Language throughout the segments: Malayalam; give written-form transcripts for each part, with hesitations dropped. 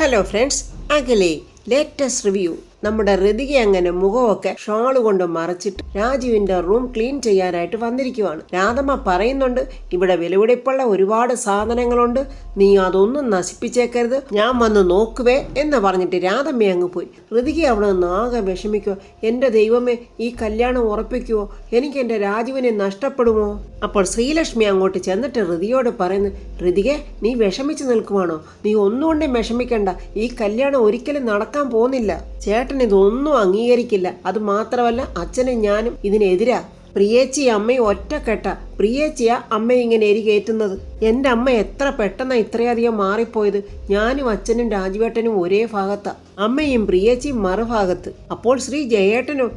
ഹലോ ഫ്രണ്ട്സ്, അഖിലേ ലേറ്റസ്റ്റ് റിവ്യൂ. നമ്മുടെ ഋതിക അങ്ങനെ മുഖമൊക്കെ ഷാള് കൊണ്ട് മറച്ചിട്ട് രാജുവിന്റെ റൂം ക്ലീൻ ചെയ്യാനായിട്ട് വന്നിരിക്കുവാണ്. രാധമ്മ പറയുന്നുണ്ട്, ഇവിടെ വിലപിടിപ്പുള്ള ഒരുപാട് സാധനങ്ങളുണ്ട്, നീ അതൊന്നും നശിപ്പിച്ചേക്കരുത്, ഞാൻ വന്ന് നോക്കുവേ എന്ന് പറഞ്ഞിട്ട് രാധമ്മ അങ്ങ് പോയി. ഋതിക അവിടെ നിന്ന് ആകെ വിഷമിക്കുവോ, എൻ്റെ ദൈവമേ, ഈ കല്യാണം ഉറപ്പിക്കുവോ, എനിക്ക് എൻ്റെ രാജുവിനെ നഷ്ടപ്പെടുമോ? അപ്പോൾ ശ്രീലക്ഷ്മി അങ്ങോട്ട് ചെന്നിട്ട് ഋതിയോട് പറയുന്നു, ഋതികെ, നീ വിഷമിച്ച് നിൽക്കുവാണോ? നീ ഒന്നുകൊണ്ടും വിഷമിക്കണ്ട, ഈ കല്യാണം ഒരിക്കലും നടക്കാൻ പോകുന്നില്ല. ചേട്ടൻ ഇതൊന്നും അംഗീകരിക്കില്ല. അത് മാത്രമല്ല, അച്ഛനും ഞാനും ഇതിനെതിരാ. പ്രിയേച്ചി അമ്മയും ഒറ്റക്കെട്ട. പ്രിയേച്ചിയാ അമ്മ ഇങ്ങനെ എരികേറ്റുന്നത്. എൻ്റെ അമ്മ എത്ര പെട്ടെന്നാ ഇത്രയധികം മാറിപ്പോയത്. ഞാനും അച്ഛനും രാജുവേട്ടനും ഒരേ ഭാഗത്താ, അമ്മയും പ്രിയേച്ചിയും മറുഭാഗത്ത്. അപ്പോൾ ശ്രീ ജയേട്ടനോ?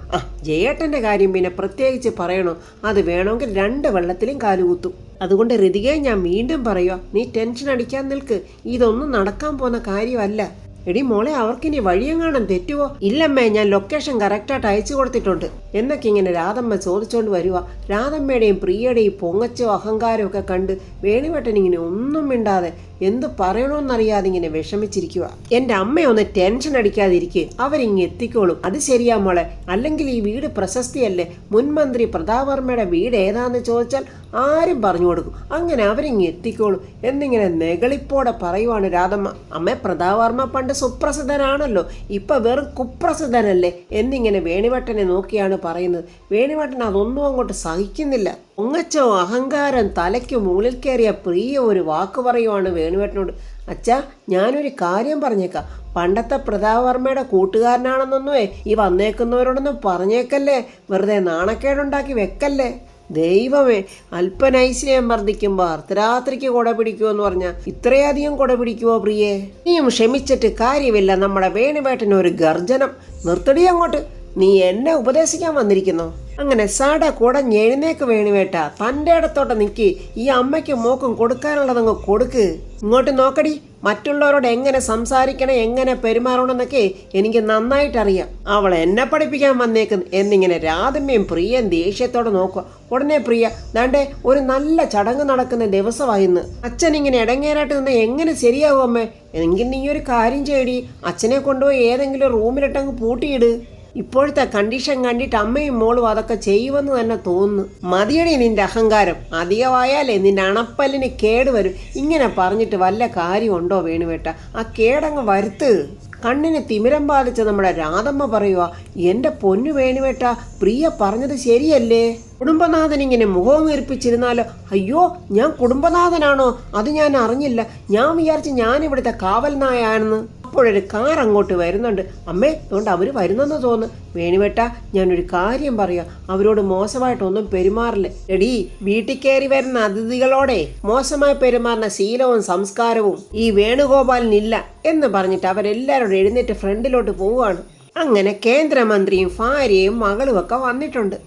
ജയേട്ടൻ്റെ കാര്യം പിന്നെ പ്രത്യേകിച്ച് പറയണോ? അത് വേണമെങ്കിൽ 2 വെള്ളത്തിലും കാലുകുത്തും. അതുകൊണ്ട് ഋതികയെ ഞാൻ വീണ്ടും പറയുക, നീ ടെൻഷൻ അടിക്കാൻ നിൽക്ക്, ഇതൊന്നും നടക്കാൻ പോകുന്ന കാര്യമല്ല. എടി മോളെ, അവർക്കിനി വഴിയെങ്ങാനും തെറ്റുവോ? ഇല്ലമ്മേ, ഞാൻ ലൊക്കേഷൻ കറക്റ്റായിട്ട് അയച്ചു കൊടുത്തിട്ടുണ്ട് എന്നൊക്കെ ഇങ്ങനെ രാധമ്മ ചോദിച്ചോണ്ട് വരുക. രാധമ്മയുടെയും പ്രിയയുടെയും പൊങ്ങച്ചോ അഹങ്കാരവും ഒക്കെ കണ്ട് വേണുവേട്ടൻ ഇങ്ങനെ ഒന്നും മിണ്ടാതെ എന്ത് പറയണമെന്നറിയാതെ ഇങ്ങനെ വിഷമിച്ചിരിക്കുക. എൻ്റെ അമ്മയൊന്ന് ടെൻഷൻ അടിക്കാതിരിക്കുക, അവരിങ്ങ് എത്തിക്കോളും. അത് ശരിയാ മോളെ, അല്ലെങ്കിൽ ഈ വീട് പ്രശസ്തിയല്ലേ, മുൻമന്ത്രി പ്രതാപവർമ്മയുടെ വീട് ഏതാന്ന് ചോദിച്ചാൽ ആരും പറഞ്ഞു കൊടുക്കും, അങ്ങനെ അവരിങ്ങ് എത്തിക്കോളും എന്നിങ്ങനെ നെകളിപ്പോടെ പറയുവാണ് രാധമ്മ. അമ്മ, പ്രതാപവർമ്മ പണ്ട് സുപ്രസിദ്ധനാണല്ലോ, ഇപ്പൊ വെറും കുപ്രസിദ്ധനല്ലേ എന്നിങ്ങനെ വേണുവേട്ടനെ നോക്കിയാണ് പറയുന്നത്. വേണുവേട്ടൻ അതൊന്നും അങ്ങോട്ട് സഹിക്കുന്നില്ല. പൊങ്ങച്ചോ അഹങ്കാരം തലയ്ക്ക് മുകളിൽ കയറിയ പ്രിയ ഒരു വാക്ക് പറയുവാണ് വേണുവേട്ടനോട്. അച്ഛാ, ഞാനൊരു കാര്യം പറഞ്ഞേക്കാം, പണ്ടത്തെ പ്രതാപവർമ്മയുടെ കൂട്ടുകാരനാണെന്നൊന്നുമേ ഈ വന്നേക്കുന്നവരോടൊന്നും പറഞ്ഞേക്കല്ലേ, വെറുതെ നാണക്കേടുണ്ടാക്കി വെക്കല്ലേ. ദൈവമേ, അല്പനൈശ്വര്യം വർദ്ധിക്കുമ്പോൾ അർദ്ധരാത്രിക്ക് കൊട പിടിക്കുമെന്ന് പറഞ്ഞാൽ ഇത്രയധികം കൊട പിടിക്കുമോ പ്രിയേ? നീയും ക്ഷമിച്ചിട്ട് കാര്യമില്ല. നമ്മുടെ വേണുവേട്ടന് ഒരു ഗർജനം. നിർത്തടി അങ്ങോട്ട്, നീ എന്നെ ഉപദേശിക്കാൻ വന്നിരിക്കുന്നോ? അങ്ങനെ സട കുടഞ്ഞെഴുന്നേക്ക് വേണുവേട്ട, തൻ്റെ ഇടത്തോട്ട് നിൽക്കി, ഈ അമ്മയ്ക്കും മോക്കും കൊടുക്കാനുള്ളതങ്ങ് കൊടുക്ക്. ഇങ്ങോട്ട് നോക്കടി, മറ്റുള്ളവരോട് എങ്ങനെ സംസാരിക്കണം, എങ്ങനെ പെരുമാറണമെന്നൊക്കെ എനിക്ക് നന്നായിട്ടറിയാം. അവൾ എന്നെ പഠിപ്പിക്കാൻ വന്നേക്കുന്നു എന്നിങ്ങനെ രാധമ്മയും പ്രിയൻ ദേഷ്യത്തോടെ നോക്കുക. ഉടനെ പ്രിയ, ദാണ്ടേ ഒരു നല്ല ചടങ്ങ് നടക്കുന്ന ദിവസമായിന്ന്. അച്ഛൻ ഇങ്ങനെ ഇടങ്ങേറായിട്ട് നിന്ന് എങ്ങനെ ശരിയാവും അമ്മേ? എങ്കിൽ നീ ഒരു കാര്യം ചെയ്യടി, അച്ഛനെ കൊണ്ടുപോയി ഏതെങ്കിലും റൂമിലിട്ടങ്ങ് പൂട്ടിയിട്. ഇപ്പോഴത്തെ കണ്ടീഷൻ കണ്ടിട്ട് അമ്മയും മോളും അതൊക്കെ ചെയ്യുമെന്ന് തന്നെ തോന്നുന്നു. മതിയടി നിന്റെ അഹങ്കാരം, അധികമായാലേ നിന്റെ അണപ്പല്ലിന് കേടുവരും. ഇങ്ങനെ പറഞ്ഞിട്ട് വല്ല കാര്യമുണ്ടോ വേണുവേട്ട? ആ കേടങ്ങ് വരുത്ത്. കണ്ണിന് തിമിരം ബാധിച്ച നമ്മുടെ രാധമ്മ പറയുക, എൻ്റെ പൊന്നു വേണുവേട്ട, പ്രിയ പറഞ്ഞത് ശരിയല്ലേ? കുടുംബനാഥൻ ഇങ്ങനെ മുഖവും വീർപ്പിച്ചിരുന്നാലോ? അയ്യോ, ഞാൻ കുടുംബനാഥനാണോ? അത് ഞാൻ അറിഞ്ഞില്ല. ഞാൻ വിചാരിച്ച് ഞാൻ ഇവിടുത്തെ കാവൽ നായാണെന്ന്. അപ്പോഴൊരു കാർ അങ്ങോട്ട് വരുന്നുണ്ട്. അമ്മേ, അതുകൊണ്ട് അവർ വരുന്നെന്ന് തോന്നുന്നു. വേണുവേട്ട, ഞാനൊരു കാര്യം പറയാം, അവരോട് മോശമായിട്ടൊന്നും പെരുമാറില്ല. എടീ, വീട്ടിൽ കയറി വരുന്ന അതിഥികളോടെ മോശമായി പെരുമാറുന്ന ശീലവും സംസ്കാരവും ഈ വേണുഗോപാലിനില്ല എന്ന് പറഞ്ഞിട്ട് അവരെല്ലാവരോടും എഴുന്നേറ്റ് ഫ്രണ്ടിലോട്ട് പോവുകയാണ്. അങ്ങനെ കേന്ദ്രമന്ത്രിയും ഭാര്യയും മകളും ഒക്കെ വന്നിട്ടുണ്ട്.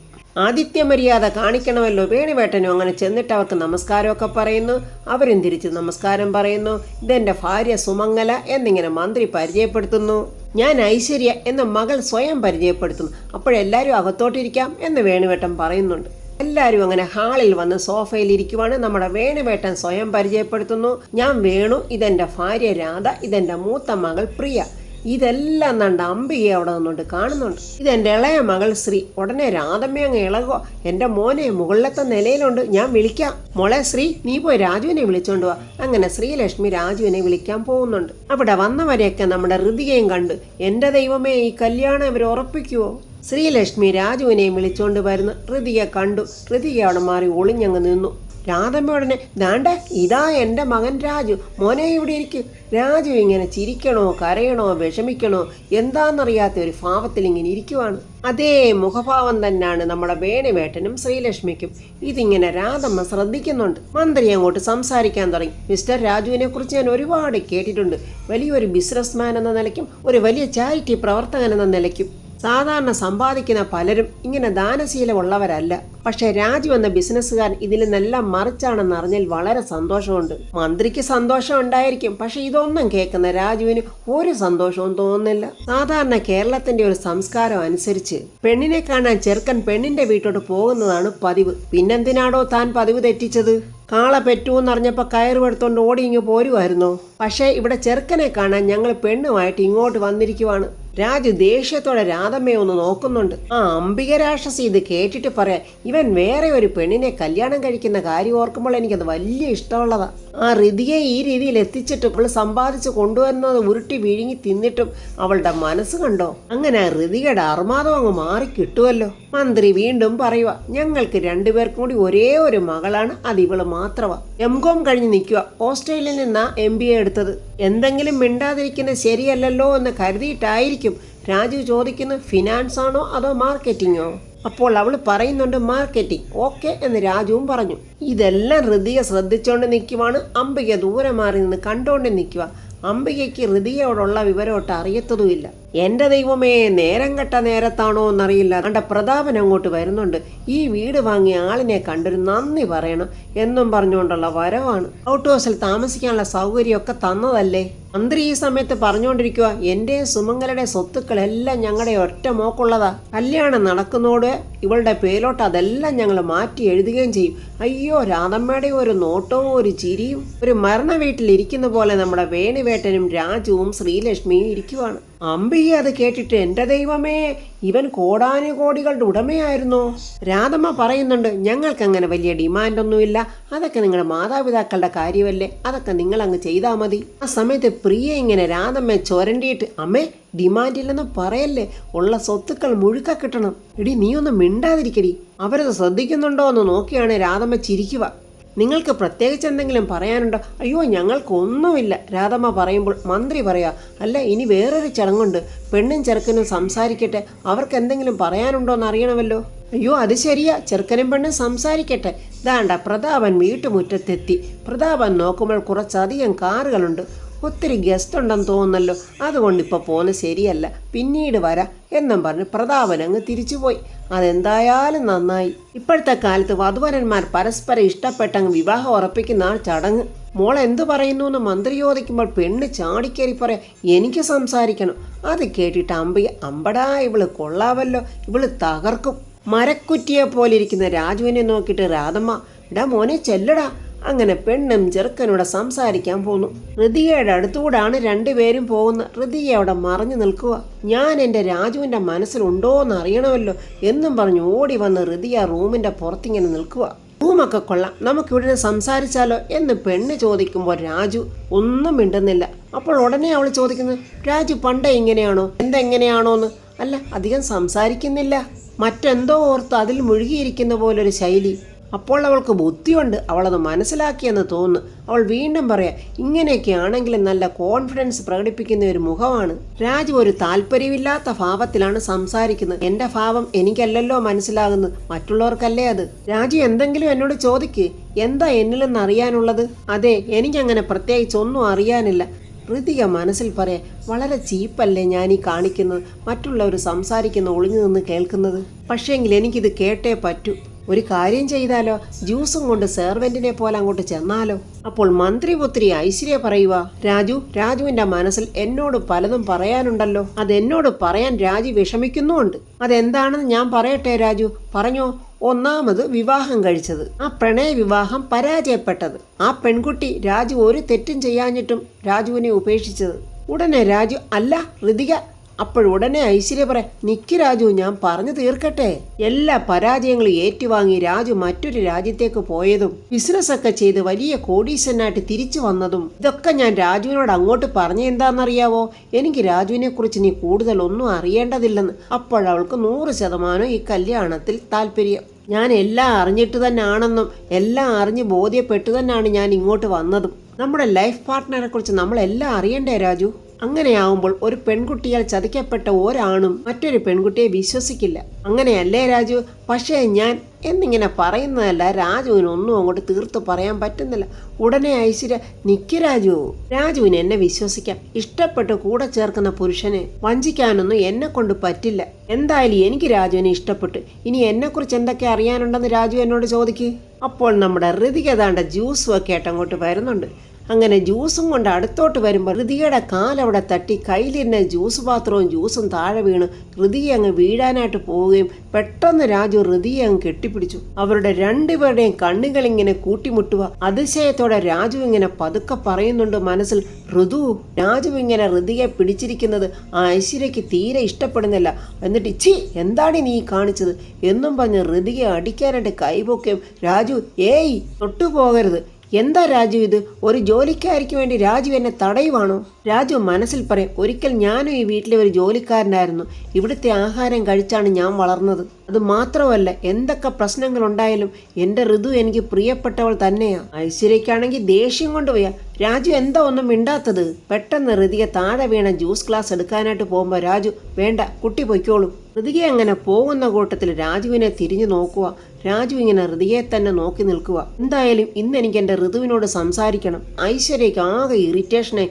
ആതിഥ്യമര്യാദ കാണിക്കണമല്ലോ. വേണുവേട്ടനും അങ്ങനെ ചെന്നിട്ട് അവർക്ക് നമസ്കാരമൊക്കെ പറയുന്നു. അവരും തിരിച്ച് നമസ്കാരം പറയുന്നു. ഇതെൻ്റെ ഭാര്യ സുമംഗല എന്നിങ്ങനെ മന്ത്രി പരിചയപ്പെടുത്തുന്നു. ഞാൻ ഐശ്വര്യ എന്ന മകൾ സ്വയം പരിചയപ്പെടുത്തുന്നു. അപ്പോഴെല്ലാവരും അകത്തോട്ടിരിക്കാം എന്ന് വേണുവേട്ടൻ പറയുന്നുണ്ട്. എല്ലാവരും അങ്ങനെ ഹാളിൽ വന്ന് സോഫയിൽ ഇരിക്കുവാണ്. നമ്മുടെ വേണുവേട്ടൻ സ്വയം പരിചയപ്പെടുത്തുന്നു. ഞാൻ വേണു, ഇതെൻ്റെ ഭാര്യ രാധ, ഇതെൻ്റെ മൂത്ത മകൾ പ്രിയ. ഇതെല്ലാം നണ്ട അമ്പികയെ അവിടെ നിന്നുകൊണ്ട് കാണുന്നുണ്ട്. ഇതെൻ്റെ ഇളയ മകൾ ശ്രീ. ഉടനെ രാധമ്മ അങ്ങ് ഇളകോ, എൻ്റെ മോനെ മുകളിലത്തെ നിലയിലുണ്ട്, ഞാൻ വിളിക്കാം. മോളെ ശ്രീ, നീ പോയി രാജുവിനെ വിളിച്ചോണ്ട് വാ. അങ്ങനെ ശ്രീലക്ഷ്മി രാജുവിനെ വിളിക്കാൻ പോകുന്നുണ്ട്. അവിടെ വന്നവരെയൊക്കെ നമ്മുടെ ഋതികയും കണ്ട്, എൻ്റെ ദൈവമേ, ഈ കല്യാണം ഇവർ ഉറപ്പിക്കുവോ? ശ്രീലക്ഷ്മി രാജുവിനെയും വിളിച്ചോണ്ട് വരുന്നു. ഋതിക കണ്ടു. ഋതിക അവിടെ മാറി ഒളിഞ്ഞങ്ങ് നിന്നു. രാധമ്മയോടനെ, ദാണ്ട ഇതാ എൻ്റെ മകൻ രാജു, മോനെ ഇവിടെ ഇരിക്കും. രാജു ഇങ്ങനെ ചിരിക്കണോ കരയണോ വിഷമിക്കണോ എന്താണെന്നറിയാത്ത ഒരു ഭാവത്തിൽ ഇങ്ങനെ ഇരിക്കുവാണ്. അതേ മുഖഭാവം തന്നെയാണ് നമ്മുടെ വേണുവേട്ടനും ശ്രീലക്ഷ്മിക്കും. ഇതിങ്ങനെ രാധമ്മ ശ്രദ്ധിക്കുന്നുണ്ട്. മന്ത്രി അങ്ങോട്ട് സംസാരിക്കാൻ തുടങ്ങി. മിസ്റ്റർ രാജുവിനെ കുറിച്ച് ഞാൻ ഒരുപാട് കേട്ടിട്ടുണ്ട്. വലിയൊരു ബിസിനസ്മാൻ എന്ന നിലയ്ക്കും ഒരു വലിയ ചാരിറ്റി പ്രവർത്തകൻ എന്ന നിലയ്ക്കും സാധാരണ സമ്പാദിക്കുന്ന പലരും ഇങ്ങനെ ദാനശീലമുള്ളവരല്ല. പക്ഷെ രാജു എന്ന ബിസിനസ്സുകാരൻ ഇതിൽ നിന്നെല്ലാം മറിച്ചാണെന്ന് അറിഞ്ഞാൽ വളരെ സന്തോഷമുണ്ട്. മന്ത്രിക്ക് സന്തോഷം ഉണ്ടായിരിക്കും, പക്ഷെ ഇതൊന്നും കേൾക്കുന്ന രാജുവിന് ഒരു സന്തോഷവും തോന്നുന്നില്ല. സാധാരണ കേരളത്തിന്റെ ഒരു സംസ്കാരം അനുസരിച്ച് പെണ്ണിനെ കാണാൻ ചെറുക്കൻ പെണ്ണിന്റെ വീട്ടോട്ട് പോകുന്നതാണ് പതിവ്. പിന്നെന്തിനാണോ താൻ പതിവ് തെറ്റിച്ചത്? കാള പെറ്റൂന്നറിഞ്ഞപ്പോൾ കയറുപെടുത്തോണ്ട് ഓടി ഇങ്ങ് പോരുമായിരുന്നോ? പക്ഷേ ഇവിടെ ചെറുക്കനെ കാണാൻ ഞങ്ങൾ പെണ്ണുമായിട്ട് ഇങ്ങോട്ട് വന്നിരിക്കുവാണ്. രാജു ദേഷ്യത്തോടെ രാധമ്മയെ ഒന്ന് നോക്കുന്നുണ്ട്. ആ അംബിക രാക്ഷസി ഇത് കേട്ടിട്ട് പറയാം, ഇവൻ വേറെ ഒരു പെണ്ണിനെ കല്യാണം കഴിക്കുന്ന കാര്യം ഓർക്കുമ്പോൾ എനിക്കത് വലിയ ഇഷ്ടമുള്ളതാ. ആ ഋതിയെ ഈ രീതിയിൽ എത്തിച്ചിട്ടും അവൾ സമ്പാദിച്ച് കൊണ്ടുവരുന്നത് ഉരുട്ടി വിഴുങ്ങി തിന്നിട്ടും അവളുടെ മനസ്സ് കണ്ടോ? അങ്ങനെ ഋതികയുടെ അർമാദം അങ്ങ് മാറി കിട്ടുമല്ലോ. മന്ത്രി വീണ്ടും പറയുക, ഞങ്ങൾക്ക് രണ്ടുപേർക്കും കൂടി ഒരേ ഒരു മകളാണ്, അത് ഇവള് മാത്രമാ. എംകോം കഴിഞ്ഞ് നിൽക്കുക, ഓസ്ട്രേലിയയിൽ നിന്നാ MBA എടുത്തത്. എന്തെങ്കിലും മിണ്ടാതിരിക്കുന്നത് ശരിയല്ലല്ലോ എന്ന് കരുതിയിട്ടായിരിക്കും രാജു ചോദിക്കുന്നത്, ഫിനാൻസ് ആണോ അതോ മാർക്കറ്റിങ്ങോ? അപ്പോൾ അവൾ പറയുന്നുണ്ട് മാർക്കറ്റിംഗ്. ഓക്കെ എന്ന് രാജുവും പറഞ്ഞു. ഇതെല്ലാം ഋതിക ശ്രദ്ധിച്ചോണ്ട് നിൽക്കുവാണ്. അംബിക ദൂരെ മാറി നിന്ന് കണ്ടോണ്ട് നിൽക്കുക. അംബികയ്ക്ക് ഋതികയോടുള്ള വിവരമൊട്ട് അറിയത്തതുമില്ല. എൻ്റെ ദൈവമേ, നേരം കെട്ട നേരത്താണോ എന്നറിയില്ല, കണ്ട പ്രതാപൻ അങ്ങോട്ട് വരുന്നുണ്ട്. ഈ വീട് വാങ്ങിയ ആളിനെ കണ്ടൊരു നന്ദി പറയണം എന്നും പറഞ്ഞുകൊണ്ടുള്ള വരവാണ്. ഔട്ട് ഹൗസിൽ താമസിക്കാനുള്ള സൗകര്യമൊക്കെ തന്നതല്ലേ. മന്ത്രി ഈ സമയത്ത് പറഞ്ഞുകൊണ്ടിരിക്കുക, എൻ്റെ സുമംഗലയുടെ സ്വത്തുക്കളെല്ലാം ഞങ്ങളുടെ ഒറ്റ മോക്കുള്ളതാ. കല്യാണം നടക്കുന്നതോടെ ഇവളുടെ പേലോട്ട് അതെല്ലാം ഞങ്ങൾ മാറ്റി എഴുതുകയും ചെയ്യും. അയ്യോ, രാധമ്മയുടെ ഒരു നോട്ടവും ഒരു ചിരിയും. ഒരു മരണ വീട്ടിലിരിക്കുന്ന പോലെ നമ്മുടെ വേണുവേട്ടനും രാജുവും ശ്രീലക്ഷ്മിയും ഇരിക്കുവാണ്. അംബിക അത് കേട്ടിട്ട്, എൻ്റെ ദൈവമേ, ഇവൻ കോടാനുകോടികളുടെ ഉടമയായിരുന്നോ? രാധമ്മ പറയുന്നുണ്ട്, ഞങ്ങൾക്ക് അങ്ങനെ വലിയ ഡിമാൻഡൊന്നുമില്ല, അതൊക്കെ നിങ്ങളുടെ മാതാപിതാക്കളുടെ കാര്യമല്ലേ, അതൊക്കെ നിങ്ങൾ അങ്ങ് ചെയ്താൽ മതി. ആ സമയത്ത് പ്രിയ ഇങ്ങനെ രാധമ്മ ചൊരണ്ടിയിട്ട്, അമ്മേ ഡിമാൻഡില്ലെന്ന് പറയല്ലേ, ഉള്ള സ്വത്തുക്കൾ മുഴുക്ക കിട്ടണം. എടി നീ ഒന്ന് മിണ്ടാതിരിക്കടി, അവരത് ശ്രദ്ധിക്കുന്നുണ്ടോ എന്ന് നോക്കിയാണ് രാധമ്മ ചിരിക്കുക. നിങ്ങൾക്ക് പ്രത്യേകിച്ച് എന്തെങ്കിലും പറയാനുണ്ടോ? അയ്യോ ഞങ്ങൾക്കൊന്നുമില്ല, രാധമ്മ പറയുമ്പോൾ മന്ത്രി പറയാ, അല്ല ഇനി വേറൊരു ചടങ്ങുണ്ട്, പെണ്ണും ചെറുക്കനും സംസാരിക്കട്ടെ, അവർക്ക് എന്തെങ്കിലും പറയാനുണ്ടോ എന്ന് അറിയണമല്ലോ. അയ്യോ അത് ശരിയാ, ചെറുക്കനും പെണ്ണും സംസാരിക്കട്ടെ. ദാണ്ട പ്രതാപൻ വീട്ടുമുറ്റത്തെത്തി. പ്രതാപൻ നോക്കുമ്പോൾ കുറച്ചധികം കാറുകളുണ്ട്. ഒത്തിരി ഗസ്റ്റ് ഉണ്ടെന്ന് തോന്നുന്നല്ലോ, അതുകൊണ്ട് ഇപ്പോൾ പോകുന്നത് ശരിയല്ല, പിന്നീട് വരാം എന്നും പറഞ്ഞ് പ്രതാപൻ അങ്ങ് തിരിച്ചുപോയി. അതെന്തായാലും നന്നായി. ഇപ്പോഴത്തെ കാലത്ത് വധുവരന്മാർ പരസ്പരം ഇഷ്ടപ്പെട്ടങ്ങ് വിവാഹം ഉറപ്പിക്കുന്ന ആ ചടങ്ങ്. മോൾ എന്തു പറയുന്നു എന്ന് മന്ത്രി ചോദിക്കുമ്പോൾ പെണ്ണ് ചാടിക്കേറി പറയാം, എനിക്ക് സംസാരിക്കണം. അത് കേട്ടിട്ട് അംബിക, അമ്പടാ ഇവള് കൊള്ളാവല്ലോ, ഇവള് തകർക്കും. മരക്കുറ്റിയെ പോലെ ഇരിക്കുന്ന രാജുവിനെ നോക്കിയിട്ട് രാധമ്മ, ഇടാ മോനെ ചെല്ലടാ. അങ്ങനെ പെണ്ണും ചെറുക്കനൂടെ സംസാരിക്കാൻ പോന്നു. ഋതികയുടെ അടുത്തുകൂടാണ് രണ്ടുപേരും പോകുന്നത്. ഋതിക അവിടെ മറഞ്ഞു നിൽക്കുക. ഞാൻ എൻ്റെ രാജുവിൻ്റെ മനസ്സിലുണ്ടോ എന്ന് അറിയണമല്ലോ എന്നും പറഞ്ഞ് ഓടി വന്ന് ഋതിക റൂമിൻ്റെ പുറത്തിങ്ങനെ നിൽക്കുക. റൂമൊക്കെ കൊള്ളാം, നമുക്കിവിടെ സംസാരിച്ചാലോ എന്ന് പെണ്ണ് ചോദിക്കുമ്പോൾ രാജു ഒന്നും മിണ്ടുന്നില്ല. അപ്പോൾ ഉടനെ അവൾ ചോദിക്കുന്നത്, രാജു പണ്ടേ ഇങ്ങനെയാണോ, എന്തെങ്ങനെയാണോന്ന്? അല്ല അധികം സംസാരിക്കുന്നില്ല, മറ്റെന്തോ ഓർത്ത് അതിൽ മുഴുകിയിരിക്കുന്ന പോലൊരു ശൈലി. അപ്പോൾ അവൾക്ക് ബുദ്ധിയുണ്ട്, അവളത് മനസ്സിലാക്കിയെന്ന് തോന്നുന്നു. അവൾ വീണ്ടും പറയാം, ഇങ്ങനെയൊക്കെ ആണെങ്കിലും നല്ല കോൺഫിഡൻസ് പ്രകടിപ്പിക്കുന്ന ഒരു മുഖമാണ്. രാജു ഒരു താല്പര്യമില്ലാത്ത ഭാവത്തിലാണ് സംസാരിക്കുന്നത്. എൻ്റെ ഭാവം എനിക്കല്ലല്ലോ മനസ്സിലാകുന്നത്, മറ്റുള്ളവർക്കല്ലേ അത്. രാജു എന്തെങ്കിലും എന്നോട് ചോദിക്ക്, എന്താ എന്നിലെന്ന് അറിയാനുള്ളത്? അതെ, എനിക്കങ്ങനെ പ്രത്യേകിച്ച് ഒന്നും അറിയാനില്ല. ഋതിക മനസ്സിൽ പറയാം, വളരെ ചീപ്പല്ലേ ഞാനീ കാണിക്കുന്നത്, മറ്റുള്ളവർ സംസാരിക്കുന്ന ഒളിഞ്ഞു നിന്ന് കേൾക്കുന്നത്. പക്ഷേങ്കിൽ എനിക്കിത് കേട്ടേ പറ്റൂ. ഒരു കാര്യം ചെയ്താലോ, ജ്യൂസും കൊണ്ട് സെർവൻറ്റിനെ പോലെ അങ്ങോട്ട് ചെന്നാലോ? അപ്പോൾ മന്ത്രിപുത്രി ഐശ്വര്യ പറയുക, രാജുവിന്റെ മനസ്സിൽ എന്നോട് പലതും പറയാനുണ്ടല്ലോ, അതെന്നോട് പറയാൻ രാജു വിഷമിക്കുന്നുമുണ്ട്. അതെന്താണെന്ന് ഞാൻ പറയട്ടെ രാജു, പറഞ്ഞോ. ഒന്നാമത് വിവാഹം കഴിച്ചത്, ആ പ്രണയ വിവാഹം പരാജയപ്പെട്ടത്, ആ പെൺകുട്ടി രാജു ഒരു തെറ്റും ചെയ്യാഞ്ഞിട്ടും രാജുവിനെ ഉപേക്ഷിച്ചത്. ഉടനെ രാജു, അല്ല ഋതിക. അപ്പോഴുടനെ ഐശ്വര്യ പറയാം, നിക്ക് രാജു, ഞാൻ പറഞ്ഞു തീർക്കട്ടെ. എല്ലാ പരാജയങ്ങളും ഏറ്റുവാങ്ങി രാജു മറ്റൊരു രാജ്യത്തേക്ക് പോയതും ബിസിനസ്സൊക്കെ ചെയ്ത് വലിയ കോടീശ്വരനായിട്ട് തിരിച്ചു വന്നതും ഇതൊക്കെ ഞാൻ രാജുവിനോട് അങ്ങോട്ട് പറഞ്ഞ എന്താണെന്നറിയാവോ? എനിക്ക് രാജുവിനെ കുറിച്ച് നീ കൂടുതൽ ഒന്നും അറിയേണ്ടതില്ലെന്ന്. അപ്പോഴവൾക്ക് 100% ഈ കല്യാണത്തിൽ താല്പര്യം. ഞാൻ എല്ലാം അറിഞ്ഞിട്ട് തന്നെ ആണെന്നും എല്ലാം അറിഞ്ഞ് ബോധ്യപ്പെട്ടു തന്നെയാണ് ഞാൻ ഇങ്ങോട്ട് വന്നതും. നമ്മുടെ ലൈഫ് പാർട്ട്ണറെ കുറിച്ച് നമ്മളെല്ലാം അറിയണ്ടേ രാജു? അങ്ങനെയാവുമ്പോൾ ഒരു പെൺകുട്ടിയാൽ ചതിക്കപ്പെട്ട ഒരാണും മറ്റൊരു പെൺകുട്ടിയെ വിശ്വസിക്കില്ല. അങ്ങനെയല്ലേ രാജു? പക്ഷേ ഞാൻ എന്നിങ്ങനെ പറയുന്നതല്ല രാജുവിന് ഒന്നും അങ്ങോട്ട് തീർത്ത് പറയാൻ പറ്റുന്നില്ല. ഉടനെ ഐശ്വര്യ, നിക്ക് രാജു, രാജുവിന് എന്നെ വിശ്വസിക്കാം. ഇഷ്ടപ്പെട്ട് കൂടെ ചേർക്കുന്ന പുരുഷനെ വഞ്ചിക്കാനൊന്നും എന്നെ കൊണ്ട് പറ്റില്ല. എന്തായാലും എനിക്ക് രാജുവിനെ ഇഷ്ടപ്പെട്ടു. ഇനി എന്നെക്കുറിച്ച് എന്തൊക്കെ അറിയാനുണ്ടെന്ന് രാജു എന്നോട് ചോദിക്ക്. അപ്പോൾ നമ്മുടെ ഋതിക ദാണ്ട ജ്യൂസും ഒക്കെ ആയിട്ട് അങ്ങോട്ട് വരുന്നുണ്ട്. അങ്ങനെ ജ്യൂസും കൊണ്ട് അടുത്തോട്ട് വരുമ്പോൾ ഋതികയുടെ കാലവിടെ തട്ടി കയ്യിലിരുന്ന ജ്യൂസ് പാത്രവും ജ്യൂസും താഴെ വീണ് ഋതിക അങ്ങ് വീഴാനായിട്ട് പോവുകയും പെട്ടെന്ന് രാജു ഋതിയെ അങ്ങ് കെട്ടിപ്പിടിച്ചു. അവരുടെ രണ്ടുപേരുടെയും കണ്ണുകളിങ്ങനെ കൂട്ടിമുട്ടുക. അതിശയത്തോടെ രാജു ഇങ്ങനെ പതുക്കെ പറയുന്നുണ്ട് മനസ്സിൽ, ഋതു. രാജു ഇങ്ങനെ ഋതികയെ പിടിച്ചിരിക്കുന്നത് ആ ഐശ്വര്യയ്ക്ക് തീരെ ഇഷ്ടപ്പെടുന്നില്ല. എന്നിട്ട് ചി, എന്താണ് നീ കാണിച്ചത് എന്നും പറഞ്ഞ് ഋതികയെ അടിക്കാനായിട്ട് കൈപൊക്കുകയും രാജു, ഏയ് തൊട്ടുപോകരുത്. എന്താ രാജു ഇത്? ഒരു ജോലിക്കാരിക്ക് വേണ്ടി രാജു എന്നെ തടയുവാണോ? രാജു മനസ്സിൽ പറയും, ഒരിക്കൽ ഞാനും ഈ വീട്ടിലെ ഒരു ജോലിക്കാരനായിരുന്നു. ഇവിടുത്തെ ആഹാരം കഴിച്ചാണ് ഞാൻ വളർന്നത്. അത് മാത്രമല്ല, എന്തൊക്കെ പ്രശ്നങ്ങൾ ഉണ്ടായാലും എൻ്റെ ഋതു എനിക്ക് പ്രിയപ്പെട്ടവൾ തന്നെയാ. ഐശ്വര്യക്കാണെങ്കിൽ ദേഷ്യം കൊണ്ടുപോയാ. രാജു എന്താ ഒന്നും മിണ്ടാത്തത്? പെട്ടെന്ന് ഋതിക താഴെ വീണ ജ്യൂസ് ഗ്ലാസ് എടുക്കാനായിട്ട് പോകുമ്പോൾ രാജു, വേണ്ട, കുട്ടി പൊയ്ക്കോളൂ. ഋതിക അങ്ങനെ പോകുന്ന കൂട്ടത്തിൽ രാജുവിനെ തിരിഞ്ഞു നോക്കുക. രാജു ഇങ്ങനെ ഋതികയെ തന്നെ നോക്കി നിൽക്കുക. എന്തായാലും ഇന്ന് എനിക്ക് എൻ്റെ ഋതുവിനോട് സംസാരിക്കണം. ഐശ്വര്യയ്ക്ക് ആകെ ഇറിറ്റേഷനായി.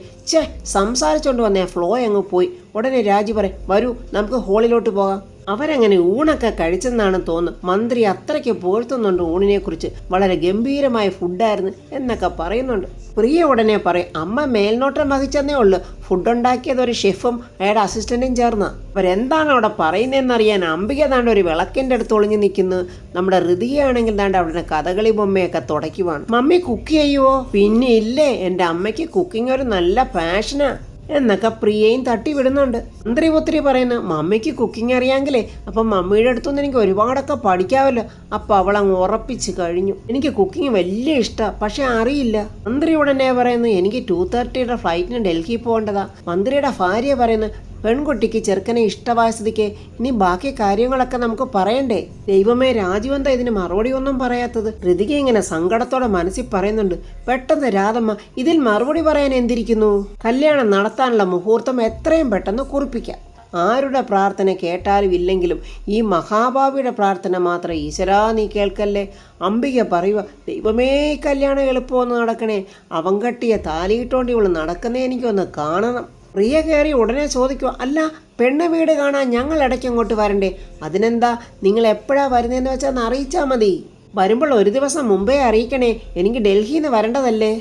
സംസാരിച്ചോണ്ട് വന്ന ഫ്ലോ അങ്ങ് പോയി. ഉടനെ രാജു പറയും, വരൂ നമുക്ക് ഹോളിലോട്ട് പോകാം. അവരങ്ങനെ ഊണൊക്കെ കഴിച്ചെന്നാണ് തോന്നുന്നത്. മന്ത്രി അത്രയ്ക്ക് പുകഴ്ത്തുന്നുണ്ട് ഊണിനെ കുറിച്ച്. വളരെ ഗംഭീരമായ ഫുഡായിരുന്നു എന്നൊക്കെ പറയുന്നുണ്ട്. പ്രിയ ഉടനെ പറയും, അമ്മ മേൽനോട്ടം വഹിച്ചെന്നേ ഉള്ളൂ. ഫുഡ് ഉണ്ടാക്കിയത് ഒരു ഷെഫും അയാളുടെ അസിസ്റ്റന്റും ചേർന്ന. അവരെന്താണ് അവിടെ പറയുന്നതെന്നറിയാൻ അംബിക താണ്ട് ഒരു വിളക്കിൻ്റെ അടുത്ത് ഒളിഞ്ഞു നിൽക്കുന്നു. നമ്മുടെ ഋതികയാണെങ്കിൽ താണ്ട് അവിടെ കഥകളി ബൊമ്മയൊക്കെ തുടയ്ക്കുവാണ്. മമ്മി കുക്ക് ചെയ്യുവോ? പിന്നെ ഇല്ലേ, എൻ്റെ അമ്മയ്ക്ക് കുക്കിംഗ് ഒരു നല്ല പാഷനാ എന്നൊക്കെ പ്രിയയും തട്ടി വിടുന്നുണ്ട്. മന്ത്രിപുത്രി പറയുന്നു, മമ്മിക്ക് കുക്കിംഗ് അറിയാമെങ്കിലേ അപ്പം മമ്മിയുടെ അടുത്തുനിന്ന് എനിക്ക് ഒരുപാടൊക്കെ പഠിക്കാമല്ലോ. അപ്പം അവളങ്ങ് ഉറപ്പിച്ച് കഴിഞ്ഞു. എനിക്ക് കുക്കിംഗ് വലിയ ഇഷ്ടമാണ്, പക്ഷെ അറിയില്ല. മന്ത്രി ഉടനെ പറയുന്നു, എനിക്ക് 2:30 ഫ്ലൈറ്റിന് ഡൽഹി പോകേണ്ടതാ. മന്ത്രിയുടെ ഭാര്യ പറയുന്നു, പെൺകുട്ടിക്ക് ചെറുക്കനെ ഇഷ്ടമായ സ്ഥിതിക്ക് ഇനി ബാക്കി കാര്യങ്ങളൊക്കെ നമുക്ക് പറയണ്ടേ. ദൈവമേ, രാജു എന്താ ഇതിന് മറുപടി ഒന്നും പറയാത്തത്? ഋതിക ഇങ്ങനെ സങ്കടത്തോടെ മനസ്സിൽ പറയുന്നുണ്ട്. പെട്ടെന്ന് രാധമ്മ, ഇതിൽ മറുപടി പറയാൻ എന്തിരിക്കുന്നു? കല്യാണം നടത്താനുള്ള മുഹൂർത്തം എത്രയും പെട്ടെന്ന് കുറിപ്പിക്കാം. ആരുടെ പ്രാർത്ഥന കേട്ടാലും ഇല്ലെങ്കിലും ഈ മഹാഭാവിയുടെ പ്രാർത്ഥന മാത്രം ഈശ്വരാ നീ കേൾക്കല്ലേ. അംബിക പറയുക, ദൈവമേ കല്യാണം എളുപ്പമൊന്ന് നടക്കണേ. അവൻ കെട്ടിയ താലിയിട്ടോണ്ട് ഇവള് നടക്കുന്നേ എനിക്കൊന്ന് കാണണം. പ്രിയ കയറി ഉടനെ ചോദിക്കുക, അല്ല പെണ്ണ് വീട് കാണാൻ ഞങ്ങൾ ഇടയ്ക്ക് അങ്ങോട്ട് വരണ്ടേ? അതിനെന്താ, നിങ്ങൾ എപ്പോഴാണ് വരുന്നതെന്ന് വെച്ചാൽ ഒന്ന് അറിയിച്ചാൽ മതി. വരുമ്പോൾ ഒരു ദിവസം മുമ്പേ അറിയിക്കണേ, എനിക്ക് ഡൽഹിയിൽ നിന്ന് വരേണ്ടതല്ലേ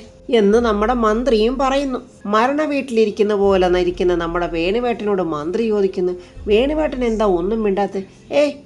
എന്ന് നമ്മുടെ മന്ത്രിയും പറയുന്നു. മരണ വീട്ടിലിരിക്കുന്ന പോലെ ഇരിക്കുന്ന നമ്മുടെ വേണുവേട്ടനോട് മന്ത്രി ചോദിക്കുന്നു, വേണുവേട്ടൻ എന്താ ഒന്നും മിണ്ടാത്ത?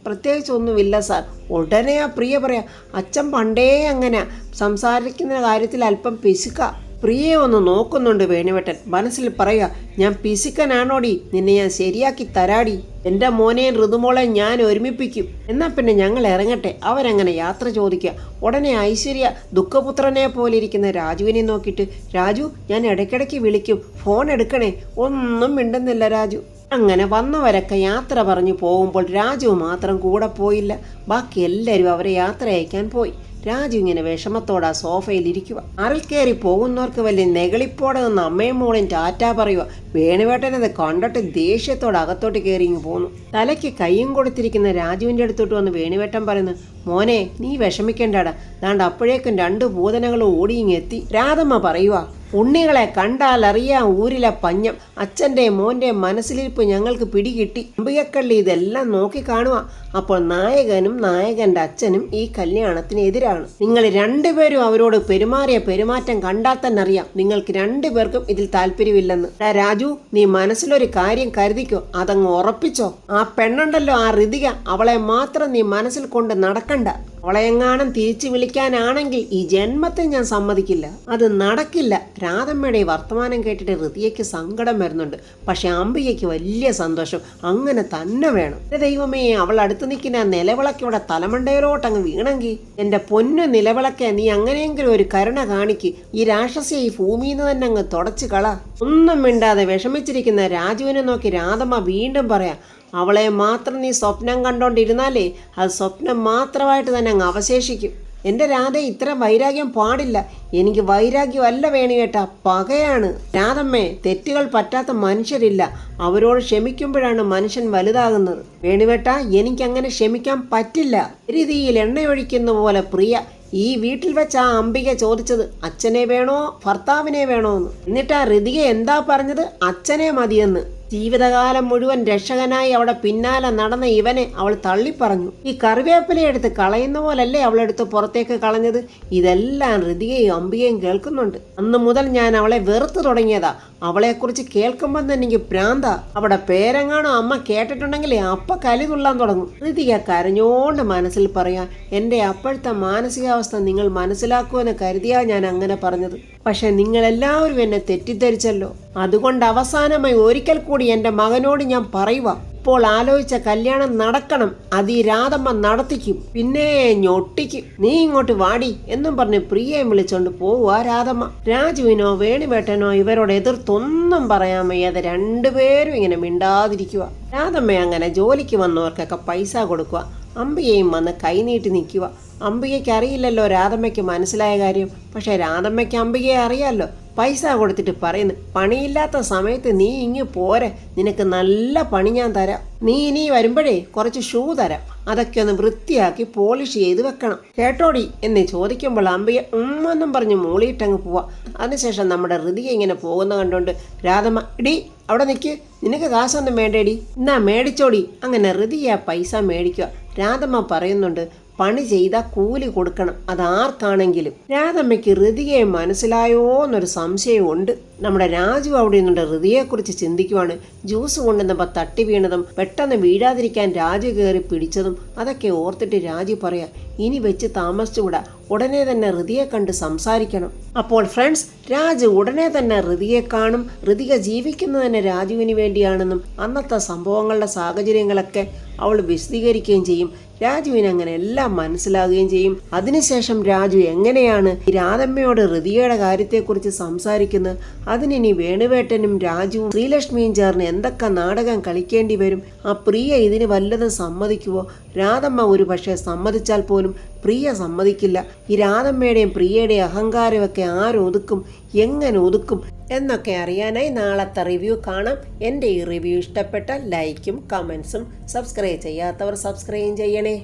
പ്രത്യേകിച്ച് ഒന്നുമില്ല സാർ. ഉടനെ ആ പ്രിയ പറയാം, അച്ഛൻ പണ്ടേ അങ്ങനെ സംസാരിക്കുന്ന കാര്യത്തിൽ അല്പം പിശുക്ക. പ്രിയെ ഒന്ന് നോക്കുന്നുണ്ട് വേണുവേട്ടൻ. മനസ്സിൽ പറയുക, ഞാൻ പിശുക്കനാണോടി, നിന്നെ ഞാൻ ശരിയാക്കി തരാടി. എൻ്റെ മോനെയും ഋതുമോളെ ഞാൻ ഒരുമിപ്പിക്കും. എന്നാൽ പിന്നെ ഞങ്ങൾ ഇറങ്ങട്ടെ. അവരങ്ങനെ യാത്ര ചോദിക്കുക. ഉടനെ ഐശ്വര്യ ദുഃഖപുത്രനെ പോലെ ഇരിക്കുന്ന രാജുവിനെ നോക്കിയിട്ട്, രാജു ഞാൻ ഇടയ്ക്കിടയ്ക്ക് വിളിക്കും, ഫോൺ എടുക്കണേ. ഒന്നും മിണ്ടുന്നില്ല രാജു. അങ്ങനെ വന്നവരൊക്കെ യാത്ര പറഞ്ഞു പോകുമ്പോൾ രാജു മാത്രം കൂടെ പോയില്ല. ബാക്കി എല്ലാവരും അവരെ യാത്ര അയക്കാൻ പോയി. രാജു ഇങ്ങനെ വിഷമത്തോടെ ആ സോഫയിൽ ഇരിക്കുക. അറൽ കയറി പോകുന്നവർക്ക് വലിയ നെകളിപ്പോടെ നിന്ന് അമ്മയും മോളും ടാറ്റ പറയുക. വേണുവേട്ടനത് കണ്ടിട്ട് ദേഷ്യത്തോടെ അകത്തോട്ട് കയറി ഇങ്ങ് പോന്നു. തലയ്ക്ക് കയ്യും കൊടുത്തിരിക്കുന്ന രാജുവിൻ്റെ അടുത്തോട്ട് വന്ന് വേണുവേട്ടൻ പറയുന്നു, മോനെ നീ വിഷമിക്കേണ്ടടാ. ദാണ്ട് അപ്പോഴേക്കും 2 ഭൂതനകൾ ഓടിയിങ്ങെത്തി. രാധമ്മ പറയുക, ഉണ്ണികളെ കണ്ടാലറിയാം ഊരിലെ പഞ്ഞം. അച്ഛൻ്റെയും മോൻ്റെയും മനസ്സിലിരിപ്പ് ഞങ്ങൾക്ക് പിടികിട്ടി. അമ്പികക്കള്ളി ഇതെല്ലാം നോക്കി കാണുക. അപ്പോൾ നായകനും നായകൻ്റെ അച്ഛനും ഈ കല്യാണത്തിന് എതിരാണ്. നിങ്ങൾ 2 പേരും അവരോട് പെരുമാറിയ പെരുമാറ്റം കണ്ടാൽ തന്നെ അറിയാം നിങ്ങൾക്ക് 2 പേർക്കും ഇതിൽ താല്പര്യമില്ലെന്ന്. രാജു, നീ മനസ്സിലൊരു കാര്യം കരുതിക്കോ, അതങ്ങ് ഉറപ്പിച്ചോ. ആ പെണ്ണുണ്ടല്ലോ, ആ ഋതിക, അവളെ മാത്രം നീ മനസ്സിൽ കൊണ്ട് നടക്കണ്ട. അവളെങ്ങാനും തിരിച്ചു വിളിക്കാനാണെങ്കിൽ ഈ ജന്മത്തെ ഞാൻ സമ്മതിക്കില്ല. അത് നടക്കില്ല. രാധമ്മയുടെ വർത്തമാനം കേട്ടിട്ട് ഋതിയയ്ക്ക് സങ്കടം വരുന്നുണ്ട്. പക്ഷെ അംബികയ്ക്ക് വലിയ സന്തോഷം. അങ്ങനെ തന്നെ വേണം. ദൈവമേ, അവൾ അടുത്ത് നിൽക്കുന്ന നിലവിളക്ക് ഇവിടെ തലമണ്ടയിലോട്ടങ്ങ് വീണെങ്കിൽ. എൻ്റെ പൊന്നു നിലവിളക്കെ, നീ അങ്ങനെയെങ്കിലും ഒരു കരുണ കാണിക്ക്. ഈ രാക്ഷസിയെ ഈ ഭൂമിയിൽ നിന്ന് തന്നെ അങ്ങ് തുടച്ചു കള. ഒന്നും മിണ്ടാതെ വിഷമിച്ചിരിക്കുന്ന രാജുവിനെ നോക്കി രാധമ്മ വീണ്ടും പറയാം, അവളെ മാത്രം നീ സ്വപ്നം കണ്ടോണ്ടിരുന്നാലേ അത് സ്വപ്നം മാത്രമായിട്ട് തന്നെ അങ്ങ് അവശേഷിക്കും. എൻ്റെ രാധ ഇത്തരം വൈരാഗ്യം പാടില്ല. എനിക്ക് വൈരാഗ്യമല്ല വേണുവേട്ടാ, പകയാണ്. രാധമ്മേ, തെറ്റുകൾ പറ്റാത്ത മനുഷ്യരില്ല. അവരോട് ക്ഷമിക്കുമ്പോഴാണ് മനുഷ്യൻ വലുതാകുന്നത്. വേണുവേട്ടാ, എനിക്കങ്ങനെ ക്ഷമിക്കാൻ പറ്റില്ല. രീതിയിൽ എണ്ണയൊഴിക്കുന്ന പോലെ പ്രിയ ഈ വീട്ടിൽ വെച്ച് ആ അംബിക ചോദിച്ചത് അച്ഛനെ വേണോ ഭർത്താവിനെ വേണോ എന്ന്. എന്നിട്ട് ആ ഋതിക എന്താ പറഞ്ഞത്? അച്ഛനെ മതിയെന്ന്. ജീവിതകാലം മുഴുവൻ രക്ഷകനായി അവിടെ പിന്നാലെ നടന്ന ഇവനെ അവൾ തള്ളിപ്പറഞ്ഞു. ഈ കറിവേപ്പിലയെടുത്ത് കളയുന്ന പോലല്ലേ അവളെടുത്ത് പുറത്തേക്ക് കളഞ്ഞത്. ഇതെല്ലാം ഋതികയും അംബികയും കേൾക്കുന്നുണ്ട്. അന്ന് മുതൽ ഞാൻ അവളെ വെറുത്തു തുടങ്ങിയതാ. അവളെക്കുറിച്ച് കേൾക്കുമ്പോൾ തന്നെ എനിക്ക് പ്രാന്ത. അവിടെ പേരെങ്ങാണോ അമ്മ കേട്ടിട്ടുണ്ടെങ്കിൽ അപ്പ കലി തുള്ളാൻ തുടങ്ങും. ഋതിക കരഞ്ഞോണ്ട് മനസ്സിൽ പറയാൻ, എൻ്റെ അപ്പോഴത്തെ മാനസികാവസ്ഥ നിങ്ങൾ മനസ്സിലാക്കുമെന്ന് കരുതിയാ ഞാൻ അങ്ങനെ പറഞ്ഞത്. പക്ഷെ നിങ്ങളെല്ലാവരും എന്നെ തെറ്റിദ്ധരിച്ചല്ലോ. അതുകൊണ്ട് അവസാനമായി ഒരിക്കൽ കൂടി എൻ്റെ മകനോട് ഞാൻ പറയുക, ഇപ്പോൾ ആലോചിച്ച കല്യാണം നടക്കണം. അത് ഈ രാധമ്മ നടത്തിക്കും, പിന്നെ ഞൊട്ടിക്കും. നീ ഇങ്ങോട്ട് വാടി എന്നും പറഞ്ഞ് പ്രിയയും വിളിച്ചോണ്ട് പോവുക രാധമ്മ. രാജുവിനോ വേണുവേട്ടനോ ഇവരോട് എതിർത്തൊന്നും പറയാൻ വയ്യാതെ രണ്ടുപേരും ഇങ്ങനെ മിണ്ടാതിരിക്കുക. രാധമ്മ അങ്ങനെ ജോലിക്ക് വന്നവർക്കൊക്കെ പൈസ കൊടുക്കുക. അംബികയും വന്ന് കൈനീട്ടി നിൽക്കുക. അംബികയ്ക്ക് അറിയില്ലല്ലോ രാധമ്മയ്ക്ക് മനസ്സിലായ കാര്യം. പക്ഷെ രാധമ്മയ്ക്ക് അംബികയെ അറിയാമല്ലോ. പൈസ കൊടുത്തിട്ട് പറയുന്നു, പണിയില്ലാത്ത സമയത്ത് നീ ഇങ്ങ് പോരെ, നിനക്ക് നല്ല പണി ഞാൻ തരാം. നീ ഇനി വരുമ്പോഴേ കുറച്ച് ഷൂ തരാം, അതൊക്കെ ഒന്ന് വൃത്തിയാക്കി പോളിഷ് ചെയ്ത് വെക്കണം, കേട്ടോടി എന്ന് ചോദിക്കുമ്പോൾ അംബിക എന്നും പറഞ്ഞ് മൂളിയിട്ടങ്ങ് പോവാ. അതിനുശേഷം നമ്മുടെ ഋതിക ഇങ്ങനെ പോകുന്ന കണ്ടുകൊണ്ട് രാധമ്മ, ഇടി അവിടെ നിൽക്ക്, നിനക്ക് കാശൊന്നും വേണ്ടേടി, എന്നാ മേടിച്ചോടി. അങ്ങനെ ഋതിക പൈസ മേടിക്കുക. രാധമ്മ പറയുന്നുണ്ട്, പണി ചെയ്താൽ കൂലി കൊടുക്കണം, അതാർക്കാണെങ്കിലും. രാധമ്മയ്ക്ക് ഋതികയെ മനസ്സിലായോ എന്നൊരു സംശയമുണ്ട്. നമ്മുടെ രാജു അവിടെ നിന്നുണ്ട് ഋതിയെക്കുറിച്ച് ചിന്തിക്കുവാണ്. ജ്യൂസ് കൊണ്ടുവന്നപ്പോൾ തട്ടി വീണതും പെട്ടെന്ന് വീഴാതിരിക്കാൻ രാജു കയറി പിടിച്ചതും അതൊക്കെ ഓർത്തിട്ട് രാജു പറയാ, ഇനി വെച്ച് താമസിച്ചുകൂടാ, ഉടനെ തന്നെ ഋതിയെ കണ്ട് സംസാരിക്കണം. അപ്പോൾ ഫ്രണ്ട്സ്, രാജു ഉടനെ തന്നെ ഋതിയെ കാണും. ഋതിക ജീവിക്കുന്നത് തന്നെ രാജുവിന് വേണ്ടിയാണെന്നും അന്നത്തെ സംഭവങ്ങളുടെ സാഹചര്യങ്ങളൊക്കെ അവൾ വിശദീകരിക്കുകയും ചെയ്യും. രാജുവിന് അങ്ങനെ എല്ലാം മനസ്സിലാകുകയും ചെയ്യും. അതിനുശേഷം രാജു എങ്ങനെയാണ് രാധമ്മയോട് ഋതികയുടെ കാര്യത്തെക്കുറിച്ച് സംസാരിക്കുന്നത്, അതിനി വേണുവേട്ടനും രാജുവും ശ്രീലക്ഷ്മിയും ചേർന്ന് എന്തൊക്കെ നാടകം കളിക്കേണ്ടി വരും, ആ പ്രിയ ഇതിന് വല്ലതും സമ്മതിക്കുവോ, രാധമ്മ ഒരു പക്ഷേ സമ്മതിച്ചാൽ പോലും പ്രിയ സമ്മതിക്കില്ല. ഈ രാധമ്മയുടെയും പ്രിയയുടെയും അഹങ്കാരമൊക്കെ ആരൊതുക്കും, എങ്ങനെ ഒതുക്കും എന്നൊക്കെ അറിയാനായി നാളത്തെ റിവ്യൂ കാണാം. എൻ്റെ ഈ റിവ്യൂ ഇഷ്ടപ്പെട്ടാൽ ലൈക്കും കമൻസും, സബ്സ്ക്രൈബ് ചെയ്യാത്തവർ സബ്സ്ക്രൈബ് ചെയ്യണേ.